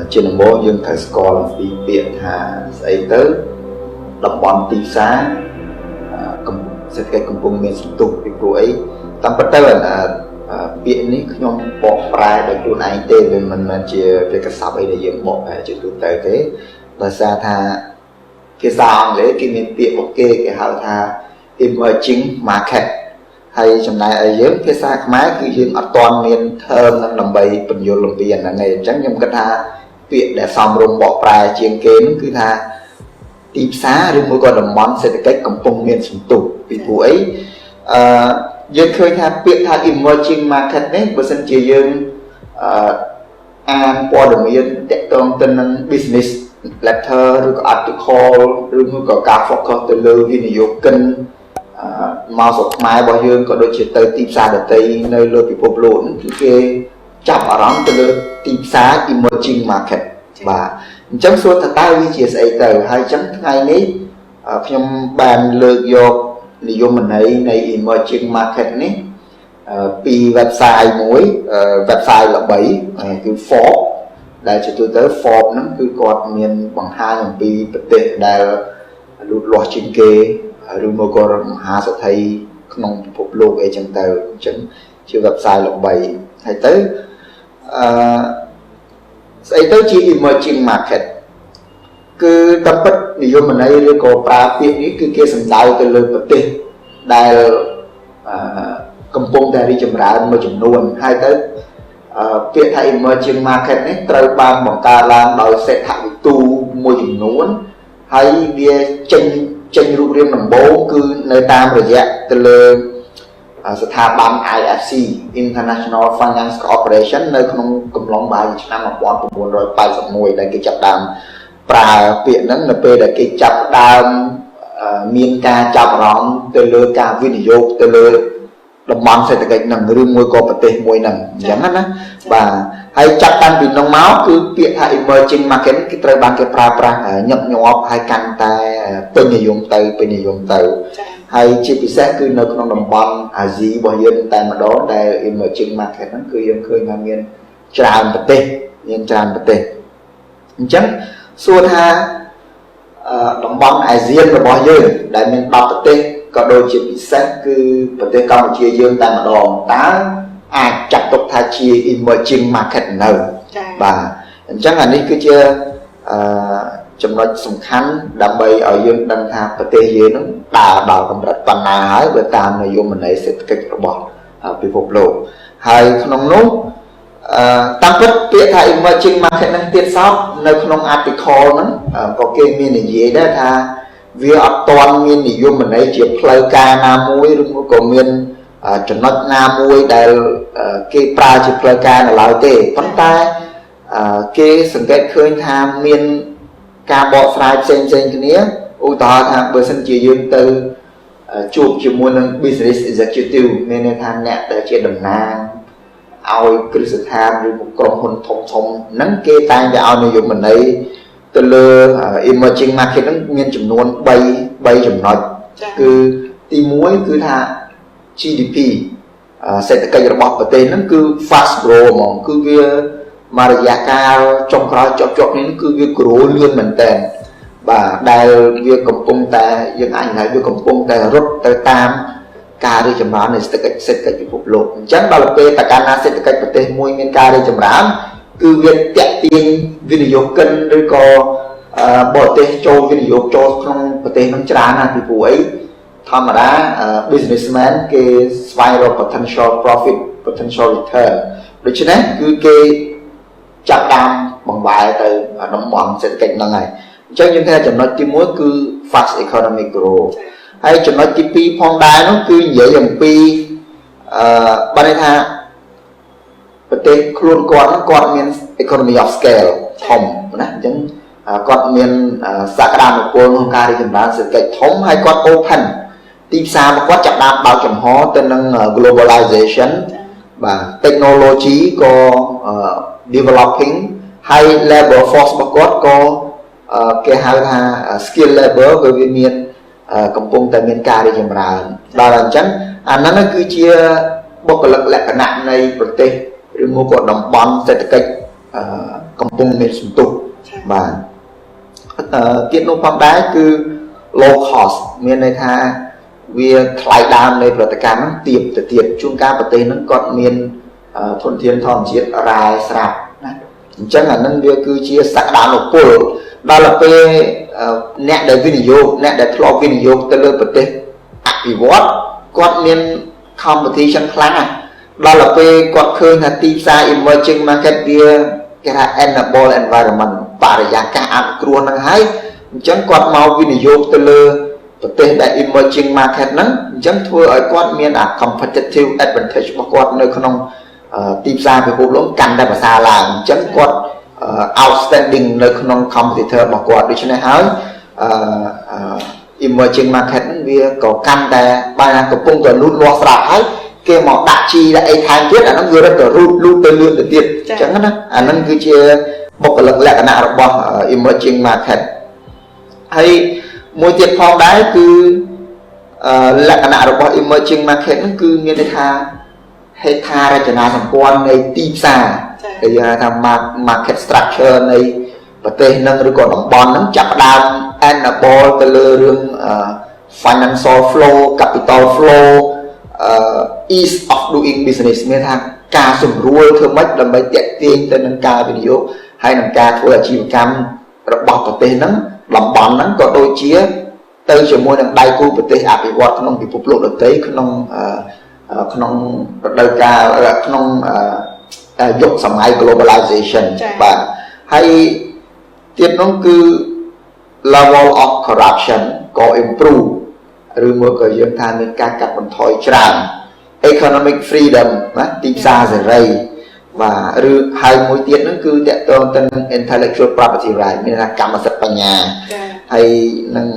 trên đồng bộ dương thời score là bị biện thà ấy tới đồng bọn tì xá sẽ cái công công miền sụp tụt vì cô ấy tăng bắt đầu là biện ní nhom bỏ prai để luôn anh tên về mình chỉ về cái sạp ấy để dựng bỏ về chỉ tụt tới thế là xa tha cái dòng lấy cái miền biện ok cái hào tha emerging market hay trong này ở dưới cái xa máy cứ dương ở toàn miền thơm nó làm bầy bình vô làm biển là này tránh nhầm cái tha biện để xong rung bỏ prai chiên kén cứ tha tìm xá rồi mỗi con đồng món sẽ cách công công miền sụp tụt vì cô ấy dương khơi tha biện tha emerging market đấy bởi sân chia dương qua đồng yên để tôn tin business letter rồi có article rồi có cả focus từ lưu video kênh màu sọc máy bao dương có đôi chỉ tới tìm xá để tới nơi lưu bị bộc lộ những cái chạm ở đó từ lưu tìm xá emerging market và chấm số thật tay vì chia sẻ từ hai chấm ngày ní trong bàn lược vô lý do mình ấy này emerging market ní pi website muối website là 7 cứ Forbes đại cho tôi tới Forbes nó cứ còn miền bằng 2 bằng pi tệ đại lụt lọt trên kê rồi một con hà sẽ thấy không phục lô về chân tờ chấm chưa website là 7 hay tới sẽ tới chỉ emerging market cứ tập bất lý do mình ấy có ba việc ní cứ kia sẵn giáo từ lời bật tê đại cầm bông ta đi chấm ra mà chấm luôn hai tới việc thay emerging market ấy trời ban bằng ca làm đòi sẽ thẳng tu môi chấm luôn hay việc tranh rụt riêng nằm bố cứ nơi tam rồi dạ từ lờiสถาบัน IFC International Finance Corporation នៅក្នុងកំឡុងបាយឆ្នាំ1981ដែលគេចាប់ដើមប្រើពាក្យហ្នឹងនៅពេលដែលគេចាប់ដើមមានការចាប់អារម្មណ៍ទៅលើការវិនិយោគទៅលើតំបន់សេដ្ឋកិច្ចហ្នឹងឬមួយក៏ប្រទេសមួយហ្នឹងអញ្ចឹងណាបាទហើយចាប់តាំងពីនោះមកគឺពាក្យថា emerging market គេត្រូវបានគេប្រើប្រាស់ញឹកញាប់ហើយកាន់តែពេញនិយមទៅហើយជាពិសេសគឺនៅក្នុងតំបន់អាស៊ីរបស់យើងតែម្ដងដែល emerging market ហ្នឹងគឺយើងឃើញថាមានច្រើនប្រទេសអញ្ចឹងសួរថាតំបន់អាស៊ានរបស់យើងដែលមាន10ប្រទេសក៏ដូចជាពិសេសគឺប្រទេសកម្ពុជាយើងតែម្ដងតើអាចចាត់ទុកថាជា emerging market នៅបាទអញ្ចឹងអានេះគឺជាចំណុចសំខាន់ដើម្បីឲ្យយើងដឹងថាប្រទេសយើងនឹងដើរដល់កម្រិតប៉ុណ្ណាហើយបើតាមនយោបាយសេដ្ឋកិច្ចរបស់ពិភពលោកហើយក្នុងនោះតាមពិតពាក្យថា emerging market នឹងទៀតសោតនៅក្នុង article ហ្នឹងក៏គេមាននិយាយដែរថាវាអត់ទាន់មាននយោបាយជាផ្លូវការណាមួយឬក៏មានចំណុចណាមួយដែលគេប្រើជាផ្លូវការនៅឡើយទេប៉ុន្តែគេសង្កេតឃើញថាមានការបកស្រាយផ្សេងគ្នាឧទាហរណ៍ថាបើសិនជាយើងទៅជួបជាមួយនឹង business executive មានន័យថាអ្នកដែលជាតំណាងឲ្យគ្រឹះស្ថានឬក្រុមហ៊ុនធំហ្នឹងគេតែងតែឲ្យនយោបាយទៅលើ emerging market ហ្នឹងមានចំនួន3ចំណុចគឺទី1គឺថា GDP សេដ្ឋកិច្ចរបស់ប្រទេសហ្នឹងគឺ fast grow ហ្មងគឺវាមករយៈកាលចុងក្រោយជាប់នេះគឺវា grow លឿនមែនតើបាទដែលវាកំពុងតែយើងអាចនិយាយវាកំពុងតែរត់ទៅតាមការរីកចម្រើននៃសេដ្ឋកិច្ចពិភពលោកអញ្ចឹងដល់ពេលតកាលណាសេដ្ឋកិច្ចប្រទេសមួយមានការរីកចម្រើនគឺវាតាក់ទាញវិនិយោគិនឬក៏បរទេសចូលវិនិយោគចូលក្នុងប្រទេសនឹងច្រើនណាស់ពីព្រោះអីធម្មតា businessman គេស្វែងរក potential profit potential return ដូច្នេះគឺគេចាប់តាមបង្វែរទៅតំបន់សេដ្ឋកិច្ចហ្នឹងហើយអញ្ចឹងយើងថាចំណុចទី1គឺ fast economic growth ហើយចំណុចទី2ផងដែរនោះគឺនិយាយអំពីបានន័យថាប្រទេសខ្លួនគាត់មាន economy of scale ធំណាអញ្ចឹងគាត់មានសក្តានុពលក្នុងការរីកចម្រើនសេដ្ឋកិច្ចធំហើយគាត់ open ទីផ្សាររបស់គាត់ចាប់ដើមបើកចំហទៅនឹង globalization បាទ technology ក៏ developing ហើយ labor force របស់គាត់ក៏គេហៅថា skill labor ក៏វាមានកំពុងតែមានការរីកចម្រើនដល់អញ្ចឹងអាហ្នឹងគឺជាបុគ្គលិកលក្ខណៈនៃប្រទេសឬមួយក៏តំបន់សេដ្ឋកិច្ច កំពុងមានសន្ទុះបាទទៀតនោះផងដែរគឺ low cost មានន័យថាវាថ្លៃដើមនៃផលិតកម្មហ្នឹងទាបទៅទៀតជួនកាលប្រទេសហ្នឹងគាត់មានធនធានធម្មជាតិរ៉ែស្រាប់ណាអញ្ចឹងអានឹងវាគឺជាសក្តានុពលដល់ពេលអ្នកដែលវិនិយោគអ្នកដែលធ្លាប់វិនិយោគទៅលើប្រទេសអភិវឌ្ឍគាត់មាន competition ខ្លាំងណាស់ដល់ពេលគាត់ឃើញថាទីផ្សារ emerging market វាគេថា enable environment បរិយាកាសអនុគ្រោះហ្នឹងហើយអញ្ចឹងគាត់មកវិនិយោគទៅលើប្រទេសដែល emerging market ហ្នឹងអញ្ចឹងធ្វើឲ្យគាត់មានអា competitive advantage របស់គាត់នៅក្នុងទីផ្សារពិភពលោកកាន់តែប្រសើរឡើងអញ្ចឹងគាត់ outstanding នៅក្នុង competitor របស់គាត់ដូច្នេះហើយemerging market ហ្នឹងវាក៏កាន់តែបានកំពុងតែលូតលាស់ស្រាប់ហើយគេមកដាក់ជីដាក់អីថែមទៀតអាហ្នឹងវារត់ទៅលូតទៅលឿនទៅទៀតអញ្ចឹងណាអាហ្នឹងគឺជាបុគ្គលិកលក្ខណៈរបស់ emerging market ហើយមួយទៀតផងដែរគឺលក្ខណៈរបស់ emerging market ហ្នឹងគឺមានន័យថាហេដ្ឋារចនាសម្ព័ន្ធនៃទីផ្សារគេហៅថា market structure នៃប្រទេសហ្នឹងឬក៏តំបន់ហ្នឹងចាប់ផ្ដើម enable ទៅលើរឿង financial flow capital flow ease of doing business មានថាការសម្រួលធ្វើម៉េចដើម្បីទាក់ទាញទៅនឹងការវិនិយោគហើយនឹងការធ្វើអាជីវកម្មរបស់ប្រទេសហ្នឹងតំបន់ហ្នឹងក៏ដូចជាទៅជាមួយនឹងដៃគូប្រទេសអភិវឌ្ឍក្នុងពិភពលោកដទៃក្នុងរដូវកាលក្នុងយុគសម័យ globalization បាទហើយទៀតនោះគឺ level of corruption ក៏ improve ឬមួយក៏យើងថាមានការកាត់បន្ថយច្រើន economic freedom ណាទីផ្សារសេរីបាទឬហើយមួយទៀតហ្នឹងគឺតកតងទៅនឹង intellectual property right មានថាកម្មសិទ្ធិបញ្ញាហើយនឹង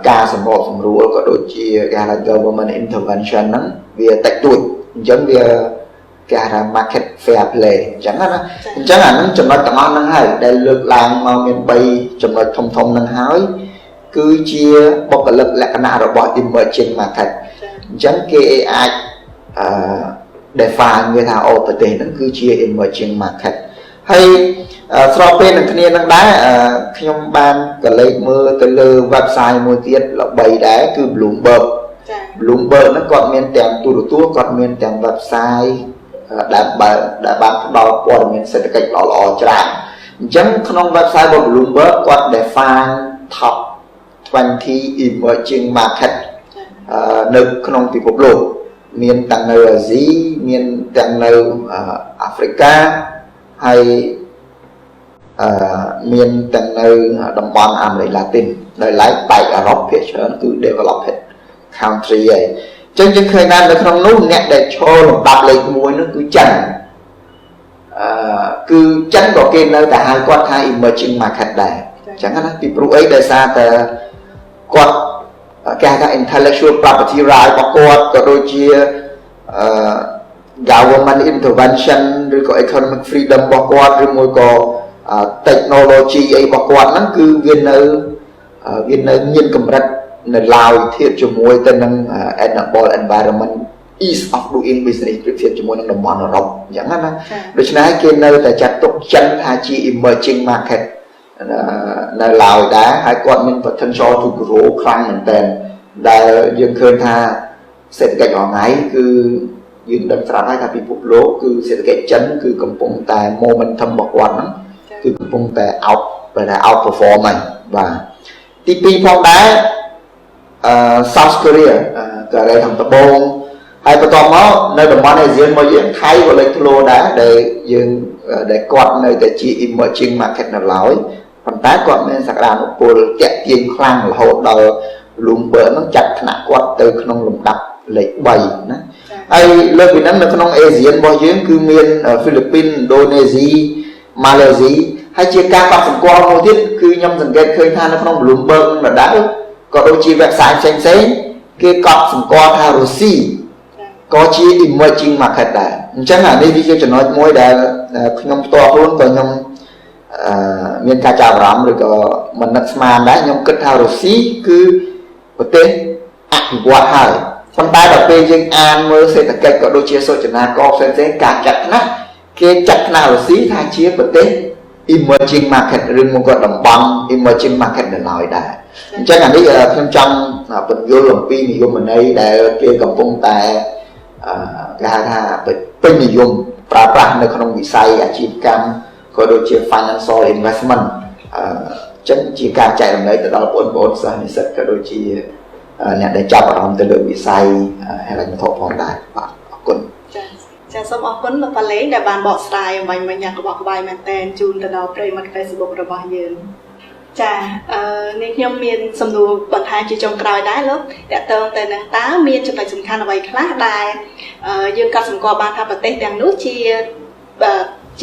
ការសម្របសម្រួលក៏ដូចជាគេហៅ government intervention ហ្នឹងវាតិចតួចអញ្ចឹងវាគេហៅ market fair play អញ្ចឹងណាអញ្ចឹងអាហ្នឹងចំណុចទាំងអស់ហ្នឹងហើយដែលលើកឡើងមកមាន3ចំណុចធំហ្នឹងហើយគឺជាបុគ្គលិកលក្ខណៈរបស់ emerging market អញ្ចឹងគេអាចdefine វាថាអូប្រទេសហ្នឹងគឺជា emerging market ហើយស្របពេលនឹងគ្នានឹងដែរខ្ញុំបានក៏លេខមើលទៅលើ website មួយទៀតល្បីដែរគឺ Bloomberg ហ្នឹងគាត់មានទាំងទូរទស្សន៍គាត់មានទាំង website ដែលបានផ្ដល់ព័ត៌មានសេដ្ឋកិច្ចល្អៗច្រើនអញ្ចឹងក្នុង website របស់ Bloomberg គាត់ define top 20 emerging market នៅក្នុងពិភពលោកមានទាំងនៅអាស៊ីមានទាំងនៅអាហ្វ្រិកាហើយមានទាំងនៅតំបន់អាមេរិកឡាទីនដោយឡែកបែកអឺរ៉ុបភាគច្រើនគឺ developed country ហើយអញ្ចឹងយើងឃើញថានៅក្នុងនោះអ្នកដែលឈរលំដាប់លេខ1នោះគឺចិនគឺចិនក៏គេនៅតែហៅគាត់ថា emerging market ដែរអញ្ចឹងណាពីព្រោះអីដោយសារតែគាត់គេហៅថា intellectual property right របស់គាត់ក៏ដូចជា government intervention ឬក៏ economic freedom របស់គាត់ឬមួយក៏ technology អីរបស់គាត់ហ្នឹងគឺវានៅមានកម្រិតនៅឡើយធៀបជាមួយទៅនឹង enable environment ease of doing business ធៀបជាមួយនឹងតំបន់អឺរ៉ុបអញ្ចឹងណាដូច្នេះគេនៅតែចាត់ទុកចិនថាជា emerging market នៅឡើយដែរហើយគាត់មាន potential to grow ខ្លាំងមែនទែនដែលយើងឃើញថាសេដ្ឋកិច្ចរបស់ថ្ងៃគឺយើងដឹងស្រាប់ហើយថាពិភពលោកគឺសេដ្ឋកិច្ចចិនគឺកំពុងតែ momentum របស់គាត់ហ្នឹងគឺកំពុងតែ outperform ហើយបាទទី2ផងដែរSouth Korea កូរ៉េខាងត្បូងហើយបន្ទាប់មកនៅតំបន់អាស៊ានមកយើងថៃក៏លេចធ្លោដែរដែលគាត់នៅតែជា emerging market នៅឡើយប៉ុន្តែគាត់មានសក្តានុពលតាក់ទាញខ្លាំងរហូតដល់ Bloomberg នឹងចាត់ថ្នាក់គាត់ទៅក្នុងលំដាប់លេខ3ណាហើយលើកពីហ្នឹងនៅក្នុងអាស៊ានរបស់យើងគឺមានហ្វីលីពីនឥណ្ឌូនេស៊ីម៉ាឡេស៊ីហើយជាការកត់សម្គាល់មួយទៀតគឺខ្ញុំសង្កេតឃើញថានៅក្នុង Bloomberg ដដែលក៏ដូចជា website ផ្សេងៗគេកត់សម្គាល់ថារុស្ស៊ីក៏ជា emerging market ដែរអញ្ចឹងអានេះវាជាចំណុចមួយដែលខ្ញុំផ្ទាល់ខ្លួនក៏ខ្ញុំមានការចាប់អារម្មណ៍ឬក៏មិននឹកស្មានដែរខ្ញុំគិតថារុស្ស៊ីគឺប្រទេសអភិវឌ្ឍហើយប៉ុន្តែដល់ពេលយើងអានមើលសេដ្ឋកិច្ចក៏ដូចជាសូចនាករផ្សេងៗការចាត់ថ្នាក់ cái chặt nào là xí thay chia bật tế emerging market rừng một cái đồng bằng emerging market để nói đã chắc là bây giờ thêm trong bệnh vô lòng pin thì vô mình ấy để kia cầm phong tài cái ha bên thì dùng pra nơi không bị say chỉ cam có đôi chia financial investment chắc chỉ cả chạy làm đấy từ đó bốn sao thì sẽ có đôi chia nhận để chấp vào trong từ lượng bị say hay là những thọ phong đại bạn quânจะสมอคุณมาเล่นแต่บานบอกสไตล์มันอยากบอกใบมันแตนจูนแต่เราเปรย์มันเฟซบุ๊กระบายเยินจ้านี่ยมมีนสำนูปัญหาจีจงกลายได้แล้วแต่เติมแต่หนังตามีนจะไปสำคัญอะไรคลาดได้ยังการสมกอบานทาประเทศอย่างนู้นเชี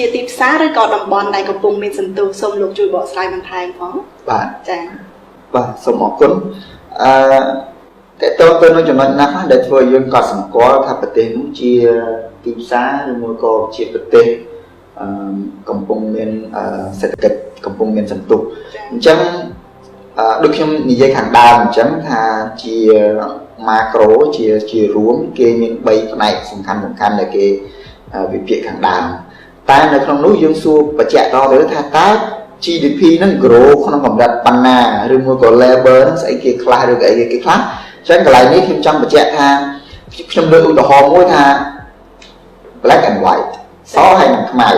ยติดซ่าหรือก่อดำบอลในกระปุงมีสันตุสมลูกจูบอกสไตล์มันไทยของบ้านจ้าบ้านสมอคุณแต่ตัวน้อยจุดนั้นนะเดี๋ยวช่วยยังก่อสมกอทาประเทศนู้นเชียติดซ่าหรือมัวก็เชียประเทศกำปงเมียนเศรษฐกิจกำปงเมียนสันตุจังดูขึ้นนิยายขังดาวจังถ้าเชียมาโครเชียรวมเกมีใบในสำคัญในเกวิเปียขังดาวแต่ในครั้งนู้นยังสู้ประจักษ์ต่อหรือถ้าตา GDP นั่งโกรธขนมของรัฐปันนาหรือมัวก็เลเบอร์นั่งใส่เกคลาหรือไอ้เกคลาจังกลายนี้ขึ้นจังประจักษ์ท่าขึ้นเรื่องอุตหอมมวยท่า black and white ซ้อให้มันขมาย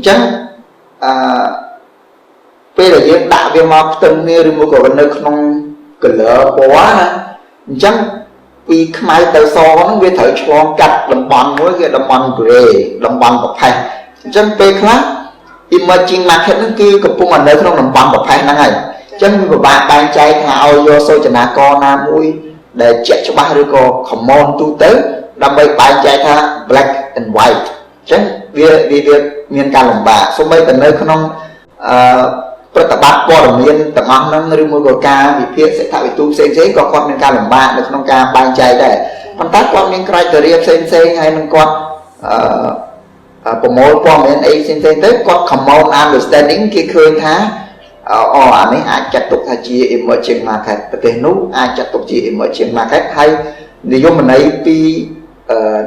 จังbây giờយើងដាក់វាមកផ្ទឹមនេះឬមួយក៏នៅក្នុង color ពណ៌ណាអញ្ចឹងពីខ្មៅទៅសហ្នឹងវាត្រូវឆ្លងកាត់តំបន់មួយគឺតំបន់ gray តំបន់ប្រផេះអញ្ចឹងពេលខ្លះ emerging market ហ្នឹងគឺកំពុងនៅក្នុងតំបន់ប្រផេះហ្នឹងហើយអញ្ចឹងវាពិបាកបែងចែកថាឲ្យយកសូចនាករណាមួយដែលជាក់ច្បាស់ឬក៏ common ទូទៅដើម្បីបែងចែកថា black and white អញ្ចឹងវាមានការលំបាកសូម្បីតែនៅក្នុងប្រតិបត្តិព័ត៌មានទាំងអស់ហ្នឹងឬមួយក៏ការវិភាគសេដ្ឋវិទូផ្សេងៗក៏គាត់មានការលំបាកនៅក្នុងការបែងចែកដែរប៉ុន្តែគាត់មាន criteria ផ្សេងៗហើយនឹងគាត់ប្រមូលព័ត៌មានអីផ្សេងៗទៅគាត់ common understanding គេឃើញថាអានេះអាចចាត់ទុកថាជា emerging market ប្រទេសនោះអាចចាត់ទុកជា emerging market ហើយនិយមន័យពី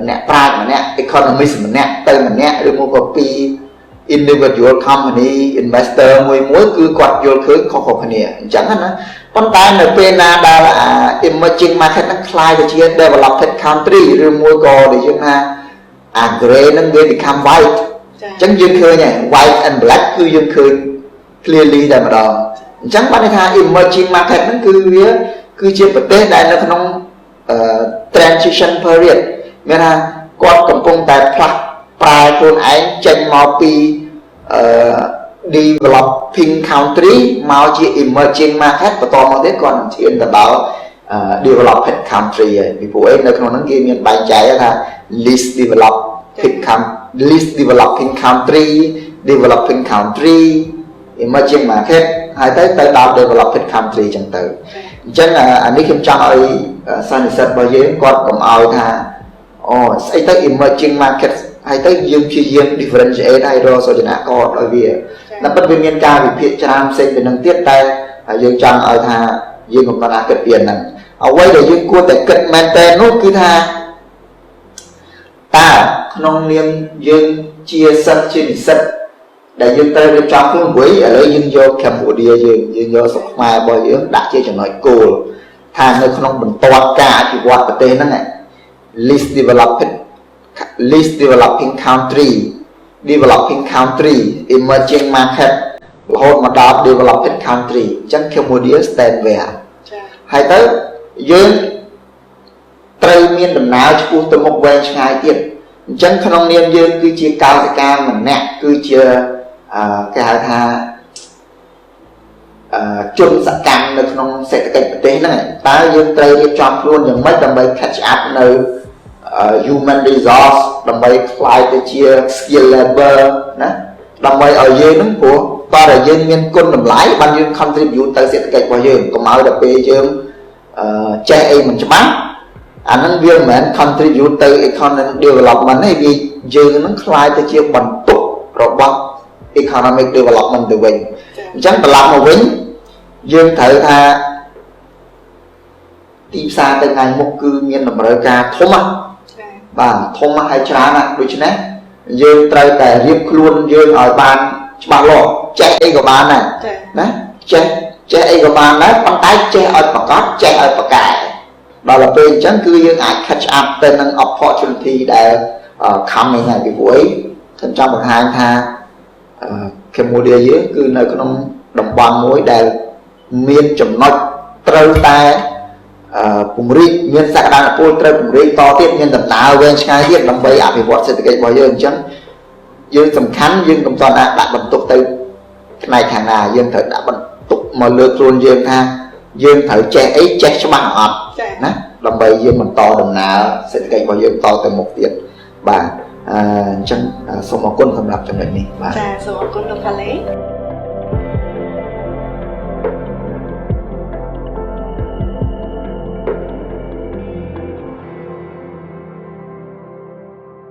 អ្នកប្រាជ្ញម្នាក់ economist ម្នាក់ទៅម្នាក់ឬមកក៏ពី individual company investor មួយគឺគាត់យល់ឃើញខុសៗគ្នាអញ្ចឹងណាប៉ុន្តែនៅពេលណាដែល emerging market ហ្នឹងคล้ายទៅជា developed country ឬមួយក៏ដែលយើងថា gray ហ្នឹងវា become white អញ្ចឹងយើងឃើញហើយ white and black គឺយើងឃើញ clearly តែម្ដងអញ្ចឹងបានន័យថា emerging market ហ្នឹងគឺវាគឺជាប្រទេសដែលនៅក្នុង transition period មានថាគាត់កំពុងតែផ្លាស់ប្រែខ្លួនឯងចេញមកពីdeveloping country មកជា emerging market បន្តមកទៀតគាត់នឹងឈានទៅដល់ developed country ហើយពីព្រោះឯនៅក្នុងហ្នឹងគេមានបែងចែកថា least developing country developing country emerging market ហើយទៅដល់ developed country ចឹងទៅអញ្ចឹងអានេះខ្ញុំចង់ឲ្យសានិសិទ្ធរបស់យើងគាត់កុំឲ្យថាស្អីទៅ emerging market ហើយទៅយើងព្យាយាម differentiate ហើយរកសូចនាករឲ្យវាតែពិតវាមានការវិភាគច្រើនផ្សេងពីនឹងទៀតតែយើងចង់ឲ្យថាយើងមិនបានគិតពីហ្នឹងអ្វីដែលយើងគួរតែគិតមែនតើនោះគឺថាតើក្នុងនាមយើងជាសិស្សជានិស្សិតដែលយើងត្រូវរៀបចំខ្លួនវិញឥឡូវយើងយក Cambodia យើងយកស្រុកខ្មែររបស់យើងដាក់ជាចំណុចគោលថានៅក្នុងបន្ទាត់ការអភិវឌ្ឍប្រទេសហ្នឹង least developing country developing country emerging market រហូតមកដល់ developed country អញ្ចឹង Cambodia stand where ហើយទៅយើងត្រូវមានដំណើរឆ្ពោះទៅមុខវែងឆ្ងាយទៀតអញ្ចឹងក្នុងនាមយើងគឺជាកោសិកាម្នាក់គឺជាគេហៅថាជនសកម្មនៅក្នុងសេដ្ឋកិច្ចប្រទេសហ្នឹងតើយើងត្រូវរៀបចំខ្លួនយ៉ាងម៉េចដើម្បី catch up នៅ human resource ដើម្បីខ្លាយទៅជា skill labor ណាដើម្បីឲ្យយើងហ្នឹងព្រោះតើតែយើងមានគុណតម្លៃបានយើង contribute ទៅសេដ្ឋកិច្ចរបស់យើងកុំឲ្យដល់ពេលយើងចេះអីមិនច្បាស់អាហ្នឹងវាមិនមែន contribute ទៅ economic development ទេវាយើងហ្នឹងខ្លាយទៅជាបន្ទុករបស់ economic development ទៅវិញអញ្ចឹងត្រឡប់មកវិញយើងត្រូវថាទីផ្សារទៅថ្ងៃមុខគឺមានតម្រូវការធំណាស់បាទធំណាស់ហើយច្រើនណាស់ដូច្នេះ dương trời tại riêng luôn dương ở bàn bà lộ che ấy của bạn này đó che ấy của bạn đó bằng tay che ở bằng có che ở bằng cài đó là bên chẳng cứ dương ai catch up tên năng opportunity để come này bị buổi thành trong một hai tha cái mùa địa dưới cứ nơi có đồng bằng muối để miên chấm nói trâu ta cùng ri miên sạc đang là phôi trâu cùng ri to tiếp nhân tầm nào bên ngay tiếp làm vậy bị vọt sẽ cái bao giờ chẳng dương tầm khánh dương cầm toàn đã bận tục từ cái này thằng nào dương thời đã bận tục mà lượt luôn dương ha dương thời che ấy che cho bạn họ nè làm vậy dương mình to đồng nào sẽ cái bao giờ to từ một tiếng và chân số một quân không lập cho mình này và số một quân được phá lấy